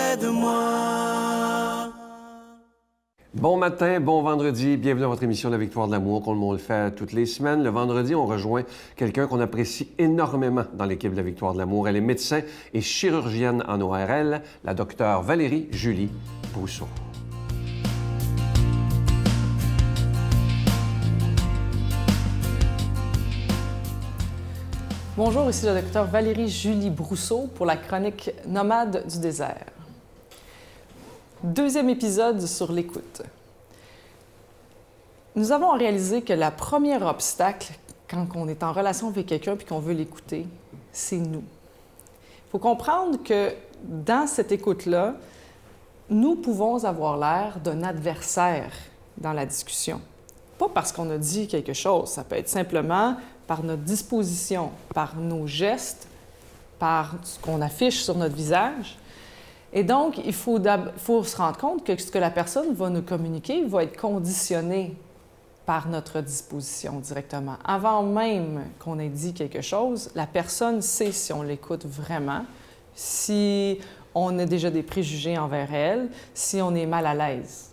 près de moi. Bon matin, bon vendredi, bienvenue à votre émission La Victoire de l'amour, comme on le fait toutes les semaines. Le vendredi, on rejoint quelqu'un qu'on apprécie énormément dans l'équipe de La Victoire de l'amour. Elle est médecin et chirurgienne en ORL, la docteure Valérie Julie Brousseau. Bonjour, ici la docteure Valérie Julie Brousseau pour la chronique Nomade du désert. Deuxième épisode sur l'écoute. Nous avons réalisé que le premier obstacle quand on est en relation avec quelqu'un et qu'on veut l'écouter, c'est nous. Il faut comprendre que dans cette écoute-là, nous pouvons avoir l'air d'un adversaire dans la discussion. Pas parce qu'on a dit quelque chose, ça peut être simplement par notre disposition, par nos gestes, par ce qu'on affiche sur notre visage. Et donc, il faut se rendre compte que ce que la personne va nous communiquer va être conditionné par notre disposition directement. Avant même qu'on ait dit quelque chose, la personne sait si on l'écoute vraiment, si on a déjà des préjugés envers elle, si on est mal à l'aise.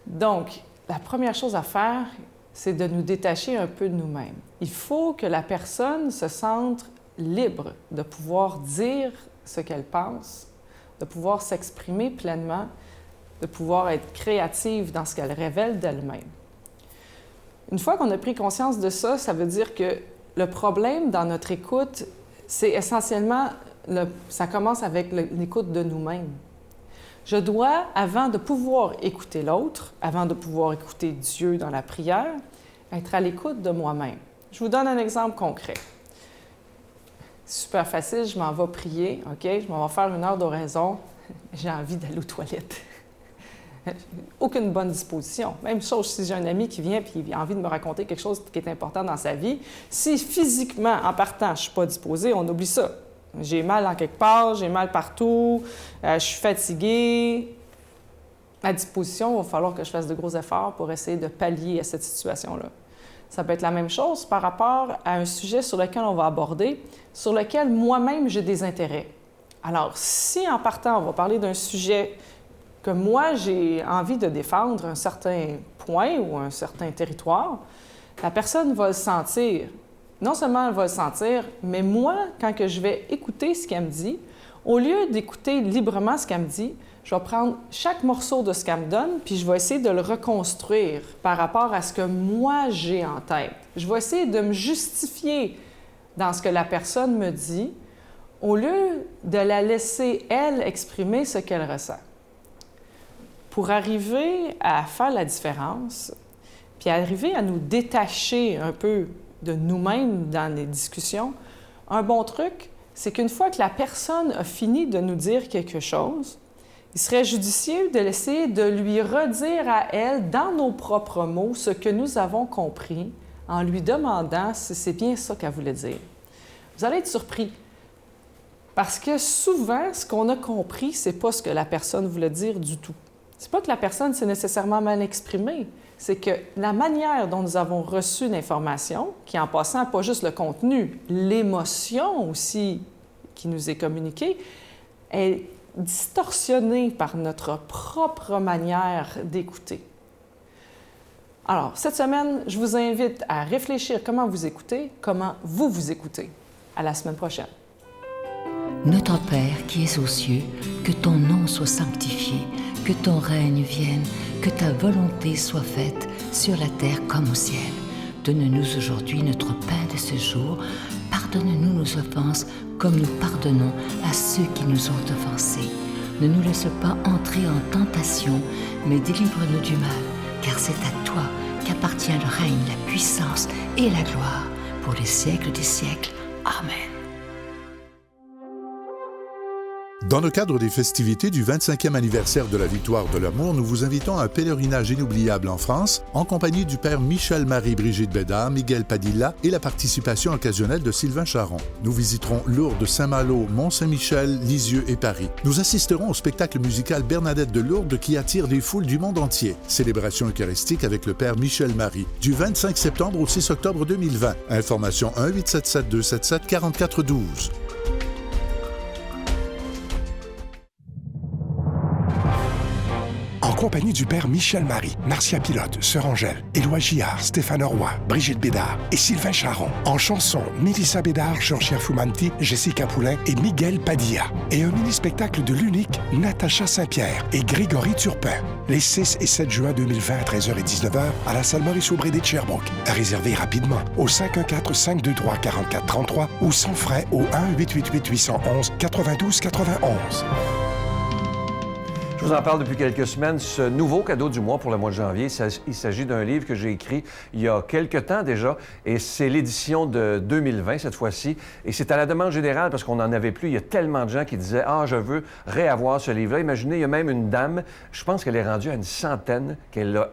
Donc, la première chose à faire, c'est de nous détacher un peu de nous-mêmes. Il faut que la personne se sente libre de pouvoir dire ce qu'elle pense, de pouvoir s'exprimer pleinement, de pouvoir être créative dans ce qu'elle révèle d'elle-même. Une fois qu'on a pris conscience de ça, ça veut dire que le problème dans notre écoute, c'est essentiellement, ça commence avec l'écoute de nous-mêmes. Je dois, avant de pouvoir écouter l'autre, avant de pouvoir écouter Dieu dans la prière, être à l'écoute de moi-même. Je vous donne un exemple concret. Super facile, je m'en vais prier, OK? Je m'en vais faire une heure d'oraison. J'ai envie d'aller aux toilettes. Aucune bonne disposition. Même chose si j'ai un ami qui vient et il a envie de me raconter quelque chose qui est important dans sa vie. Si physiquement, en partant, je ne suis pas disposée, on oublie ça. J'ai mal en quelque part, j'ai mal partout, je suis fatiguée. À disposition, il va falloir que je fasse de gros efforts pour essayer de pallier à cette situation-là. Ça peut être la même chose par rapport à un sujet sur lequel on va aborder, sur lequel moi-même j'ai des intérêts. Alors, si en partant, on va parler d'un sujet que moi j'ai envie de défendre, un certain point ou un certain territoire, la personne va le sentir. Non seulement elle va le sentir, mais moi, quand que je vais écouter ce qu'elle me dit, au lieu d'écouter librement ce qu'elle me dit, je vais prendre chaque morceau de ce qu'elle me donne, puis je vais essayer de le reconstruire par rapport à ce que moi j'ai en tête. Je vais essayer de me justifier dans ce que la personne me dit, au lieu de la laisser, elle, exprimer ce qu'elle ressent. Pour arriver à faire la différence, puis arriver à nous détacher un peu de nous-mêmes dans les discussions, un bon truc, c'est qu'une fois que la personne a fini de nous dire quelque chose, il serait judicieux de l'essayer de lui redire à elle, dans nos propres mots, ce que nous avons compris, en lui demandant si c'est bien ça qu'elle voulait dire. Vous allez être surpris, parce que souvent, ce qu'on a compris, c'est pas ce que la personne voulait dire du tout. C'est pas que la personne s'est nécessairement mal exprimée, c'est que la manière dont nous avons reçu l'information, qui en passant, pas juste le contenu, l'émotion aussi qui nous est communiquée, est distorsionnée par notre propre manière d'écouter. Alors, cette semaine, je vous invite à réfléchir comment vous écoutez, comment vous vous écoutez. À la semaine prochaine. Notre Père qui es aux cieux, que ton nom soit sanctifié, que ton règne vienne, que ta volonté soit faite sur la terre comme au ciel. Donne-nous aujourd'hui notre pain de ce jour. Pardonne-nous nos offenses comme nous pardonnons à ceux qui nous ont offensés. Ne nous laisse pas entrer en tentation, mais délivre-nous du mal, car c'est à toi qu'appartient le règne, la puissance et la gloire pour les siècles des siècles. Amen. Dans le cadre des festivités du 25e anniversaire de la Victoire de l'amour, nous vous invitons à un pèlerinage inoubliable en France, en compagnie du père Michel-Marie-Brigitte Bédard, Miguel Padilla et la participation occasionnelle de Sylvain Charon. Nous visiterons Lourdes, Saint-Malo, Mont-Saint-Michel, Lisieux et Paris. Nous assisterons au spectacle musical Bernadette de Lourdes qui attire des foules du monde entier. Célébration eucharistique avec le père Michel-Marie, du 25 septembre au 6 octobre 2020. Information 1-877-277-4412. compagnie du père Michel Marie, Marcia Pilote, Sœur Angèle, Éloi Gillard, Stéphane Roy, Brigitte Bédard et Sylvain Charon. En chanson, Mélissa Bédard, Jean-Pierre Fumanti, Jessica Poulain et Miguel Padilla. Et un mini-spectacle de l'unique Natacha Saint-Pierre et Grégory Turpin. Les 6 et 7 juin 2020 à 13h et 19h à la salle Maurice-Aubry de Sherbrooke. À réserver rapidement au 514-523-4433 ou sans frais au 1-888-811-92-91. Je vous en parle depuis quelques semaines. Ce nouveau cadeau du mois pour le mois de janvier, il s'agit d'un livre que j'ai écrit il y a quelques temps déjà, et c'est l'édition de 2020 cette fois-ci. Et c'est à la demande générale parce qu'on n'en avait plus. Il y a tellement de gens qui disaient « Ah, je veux réavoir ce livre-là ». Imaginez, il y a même une dame, je pense qu'elle est rendue à une centaine qu'elle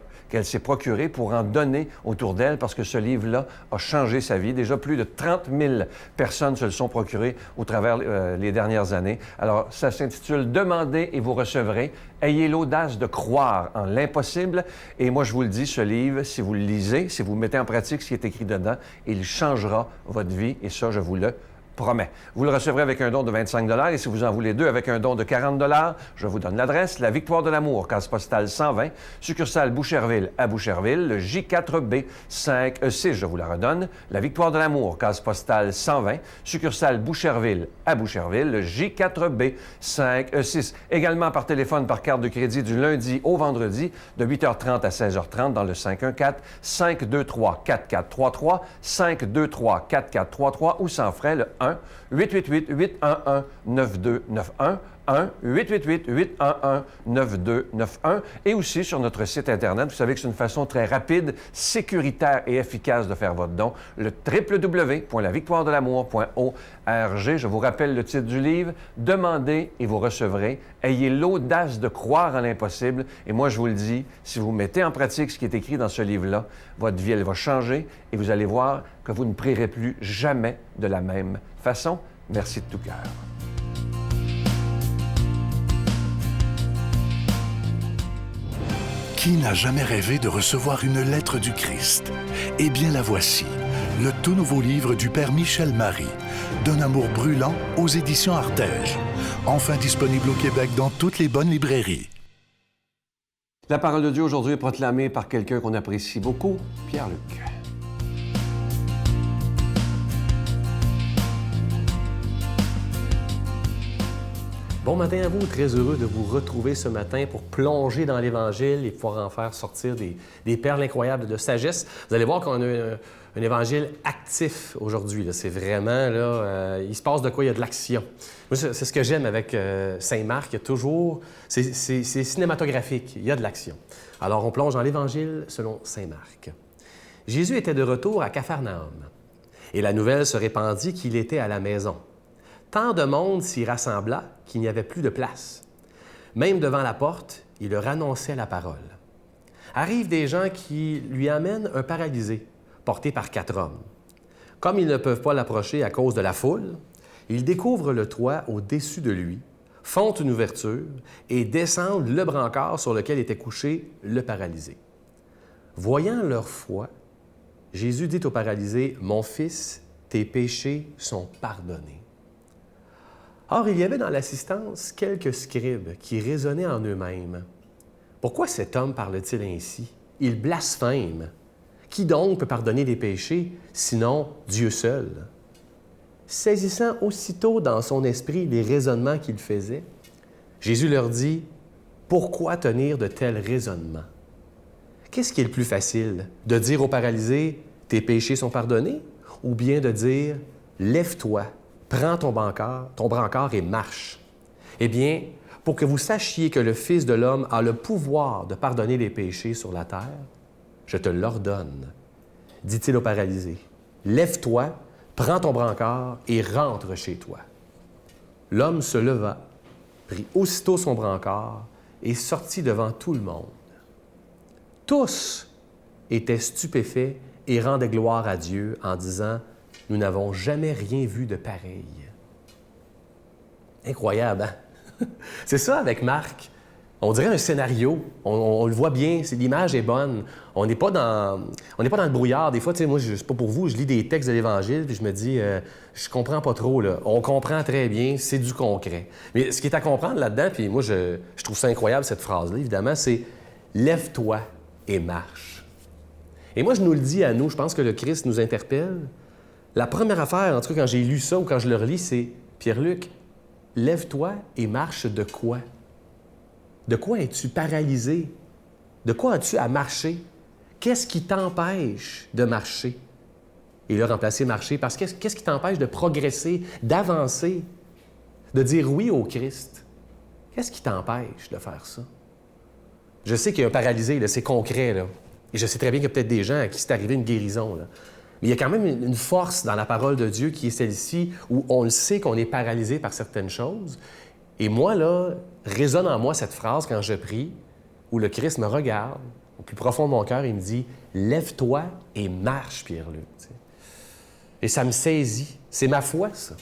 s'est procurée pour en donner autour d'elle parce que ce livre-là a changé sa vie. Déjà, plus de 30 000 personnes se le sont procurées au travers les dernières années. Alors, ça s'intitule « Demandez et vous recevrez ». Ayez l'audace de croire en l'impossible. Et moi, je vous le dis, ce livre, si vous le lisez, si vous mettez en pratique ce qui est écrit dedans, il changera votre vie. Et ça, je vous le promets. Vous le recevrez avec un don de 25 et si vous en voulez deux, avec un don de 40 je vous donne l'adresse. La Victoire de l'Amour, case postale 120, succursale Boucherville à Boucherville, le J4B 5E6, je vous la redonne. La Victoire de l'Amour, case postale 120, succursale Boucherville à Boucherville, le J4B 5E6. Également par téléphone, par carte de crédit du lundi au vendredi, de 8h30 à 16h30 dans le 514-523-4433, 523-4433 ou sans frais, le 1-888-811-9291, 1-888-811-9291 et aussi sur notre site Internet. Vous savez que c'est une façon très rapide, sécuritaire et efficace de faire votre don, le www.lavictoiredelamour.org. Je vous rappelle le titre du livre, « Demandez et vous recevrez. Ayez l'audace de croire en l'impossible. » Et moi, je vous le dis, si vous mettez en pratique ce qui est écrit dans ce livre-là, votre vie, elle va changer et vous allez voir que vous ne prierez plus jamais de la même façon. Merci de tout cœur. Qui n'a jamais rêvé de recevoir une lettre du Christ? Eh bien, la voici, le tout nouveau livre du père Michel Marie, D'un amour brûlant aux éditions Artege. Enfin disponible au Québec dans toutes les bonnes librairies. La parole de Dieu aujourd'hui est proclamée par quelqu'un qu'on apprécie beaucoup, Pierre-Luc. Bon matin à vous, très heureux de vous retrouver ce matin pour plonger dans l'Évangile et pouvoir en faire sortir des perles incroyables de sagesse. Vous allez voir qu'on a un Évangile actif aujourd'hui. C'est vraiment, il se passe de quoi? Il y a de l'action. Moi, c'est ce que j'aime avec Saint Marc. Il y a toujours... C'est cinématographique, il y a de l'action. Alors, on plonge dans l'Évangile selon Saint Marc. Jésus était de retour à Capharnaüm et la nouvelle se répandit qu'il était à la maison. Tant de monde s'y rassembla qu'il n'y avait plus de place. Même devant la porte, il leur annonçait la parole. Arrivent des gens qui lui amènent un paralysé, porté par 4 hommes. Comme ils ne peuvent pas l'approcher à cause de la foule, ils découvrent le toit au-dessus de lui, font une ouverture et descendent le brancard sur lequel était couché le paralysé. Voyant leur foi, Jésus dit au paralysé, « Mon fils, tes péchés sont pardonnés. » Or, il y avait dans l'assistance quelques scribes qui raisonnaient en eux-mêmes. Pourquoi cet homme parle-t-il ainsi? Il blasphème. Qui donc peut pardonner les péchés, sinon Dieu seul? Saisissant aussitôt dans son esprit les raisonnements qu'il faisait, Jésus leur dit, « Pourquoi tenir de tels raisonnements? Qu'est-ce qui est le plus facile? De dire au paralysé, « Tes péchés sont pardonnés? » Ou bien de dire, « Lève-toi, prends ton brancard et marche. » Eh bien, pour que vous sachiez que le Fils de l'homme a le pouvoir de pardonner les péchés sur la terre, je te l'ordonne, dit-il au paralysé. Lève-toi, prends ton brancard et rentre chez toi. L'homme se leva, prit aussitôt son brancard et sortit devant tout le monde. Tous étaient stupéfaits et rendaient gloire à Dieu en disant « Nous n'avons jamais rien vu de pareil. » Incroyable, hein? C'est ça avec Marc. On dirait un scénario. On le voit bien, l'image est bonne. On n'est pas dans le brouillard. Des fois, tu sais, moi, je sais pas pour vous, je lis des textes de l'Évangile puis je me dis, je comprends pas trop, là. On comprend très bien, c'est du concret. Mais ce qui est à comprendre là-dedans, puis moi, je trouve ça incroyable, cette phrase-là, évidemment, c'est lève-toi et marche. Et moi, je nous le dis à nous, je pense que le Christ nous interpelle. La première affaire, en tout cas, quand j'ai lu ça ou quand je le relis, c'est Pierre-Luc, lève-toi et marche de quoi? De quoi es-tu paralysé? De quoi as-tu à marcher? Qu'est-ce qui t'empêche de marcher? Et là, remplacer marcher, parce que qu'est-ce qui t'empêche de progresser, d'avancer, de dire oui au Christ? Qu'est-ce qui t'empêche de faire ça? Je sais qu'il y a un paralysé, là, c'est concret, là. Et je sais très bien qu'il y a peut-être des gens à qui c'est arrivé une guérison, là. Mais il y a quand même une force dans la parole de Dieu qui est celle-ci, où on le sait qu'on est paralysé par certaines choses. Et moi, là, résonne en moi cette phrase quand je prie, où le Christ me regarde, au plus profond de mon cœur, il me dit « Lève-toi et marche, Pierre-Luc. » Et ça me saisit. C'est ma foi, ça.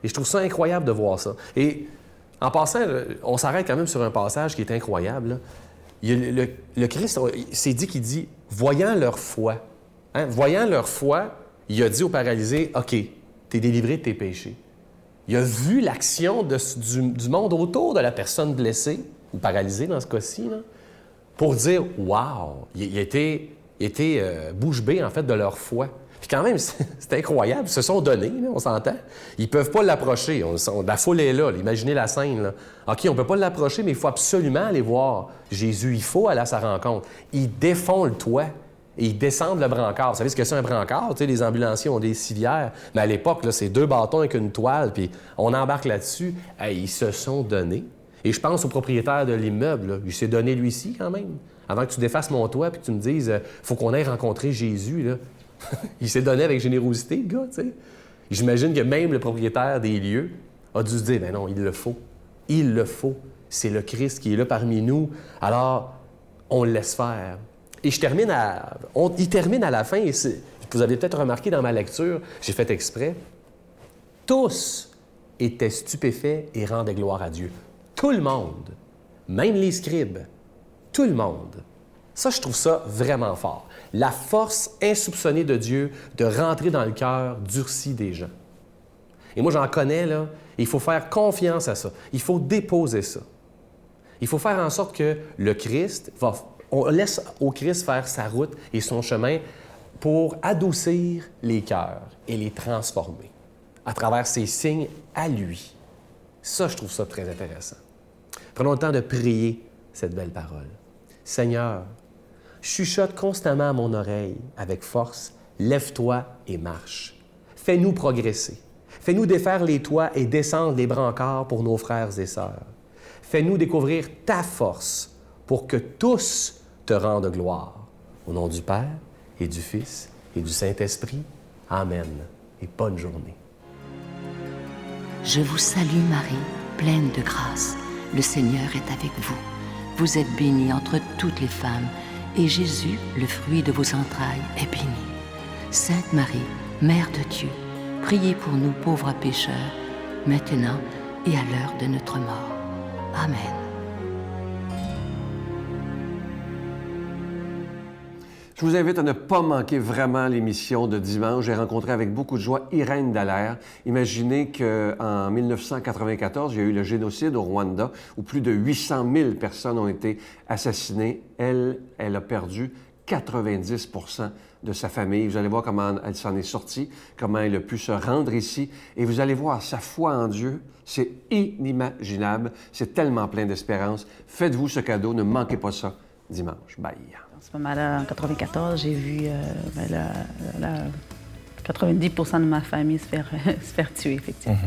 Et je trouve ça incroyable de voir ça. Et en passant, on s'arrête quand même sur un passage qui est incroyable, là. Le Christ s'est dit qu'il dit « Voyant leur foi ». Hein? Voyant leur foi, il a dit au paralysé, « OK, t'es délivré de tes péchés. » Il a vu l'action du monde autour de la personne blessée, ou paralysée dans ce cas-ci, là, pour dire, « Wow! » Il était bouche bée, en fait, de leur foi. Puis quand même, c'est incroyable. Ils se sont donnés, là, on s'entend. Ils ne peuvent pas l'approcher. La foule est là. Imaginez la scène. Là. OK, on ne peut pas l'approcher, mais il faut absolument aller voir Jésus. Il faut aller à sa rencontre. Ils défont le toit et ils descendent le brancard. Vous savez ce que c'est un brancard? Tu sais, les ambulanciers ont des civières. Mais à l'époque, là, c'est 2 bâtons avec une toile, puis on embarque là-dessus. Hey, ils se sont donnés. Et je pense au propriétaire de l'immeuble. Là. Il s'est donné lui-ci, quand même. Avant que tu défasses mon toit puis que tu me dises faut qu'on aille rencontrer Jésus, là. Il s'est donné avec générosité, le gars, tu sais. J'imagine que même le propriétaire des lieux a dû se dire, ben non, il le faut. Il le faut. C'est le Christ qui est là parmi nous. Alors, on le laisse faire. Et il termine à la fin, et vous avez peut-être remarqué dans ma lecture, j'ai fait exprès, tous étaient stupéfaits et rendaient gloire à Dieu. Tout le monde, même les scribes, tout le monde. Ça, je trouve ça vraiment fort. La force insoupçonnée de Dieu de rentrer dans le cœur durci des gens. Et moi, j'en connais, là. Il faut faire confiance à ça. Il faut déposer ça. Il faut faire en sorte que le Christ on laisse au Christ faire sa route et son chemin pour adoucir les cœurs et les transformer à travers ses signes à lui. Ça, je trouve ça très intéressant. Prenons le temps de prier cette belle parole. Seigneur, chuchote constamment à mon oreille avec force, lève-toi et marche. Fais-nous progresser. Fais-nous défaire les toits et descendre les brancards pour nos frères et sœurs. Fais-nous découvrir ta force pour que tous te rendent gloire. Au nom du Père et du Fils et du Saint-Esprit. Amen. Et bonne journée. Je vous salue Marie, pleine de grâce. Le Seigneur est avec vous. Vous êtes bénie entre toutes les femmes, et Jésus, le fruit de vos entrailles, est béni. Sainte Marie, Mère de Dieu, priez pour nous pauvres pécheurs, maintenant et à l'heure de notre mort. Amen. Je vous invite à ne pas manquer vraiment l'émission de dimanche. J'ai rencontré avec beaucoup de joie Irène Dallaire. Imaginez qu'en 1994, il y a eu le génocide au Rwanda où plus de 800 000 personnes ont été assassinées. Elle a perdu 90 % de sa famille. Vous allez voir comment elle s'en est sortie, comment elle a pu se rendre ici. Et vous allez voir sa foi en Dieu. C'est inimaginable. C'est tellement plein d'espérance. Faites-vous ce cadeau. Ne manquez pas ça dimanche. Bye. À ce moment-là, en 94, j'ai vu 90 % de ma famille se faire tuer, effectivement.